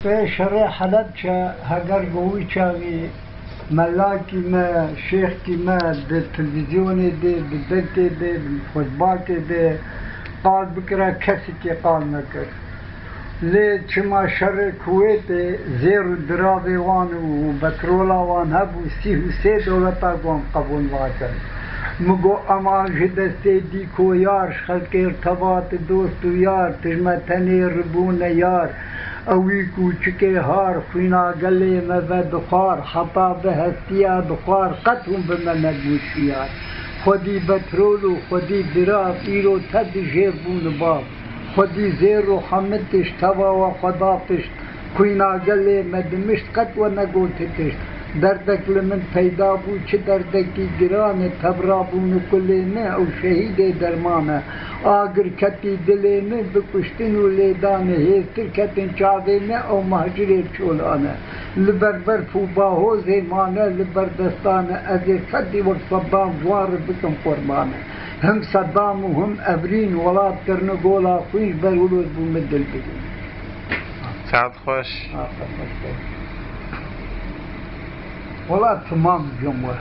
في شرع حلب هاگر گوی چاوی ملاکی ما شیخی ما به تلویزیونی ده به دکی ده به فوتبالی ده قال بکره کسی که قال نکر لی چما شرع کویت زیر و درابی وان و بترولا وان هبو 33 دولتا گوان قبول واکن مگو اما جدسته دیکو یار خلق ارتباط دوست و یار تجمتنی ربون یار اوی کوچکه هار خوینا گله مزه دخار حتا به هستیا دخار قطعون به من نگوشیار خودی بترول و خودی دراز ایرو تد جیبون باب خودی زیر و حمدش توا و خدافتش خوینا گله مدمشت قط و نگوتتش دردک لمن پیدا بود چه دردکی گرانه تبرابون کلینه او شهید درمانه آگر کتی دلینه بکشتن و لیدانه هیستر کتن چاوینه او مهجر چولانه لبربر فوباهو زیمانه لبردستانه ازی فدی و صدام جوار بکم قربانه هم صدام و هم ابرین ولاد کرنه گولا خویش برولوز بومدل بگیم سعد خوش والله تمام جمهور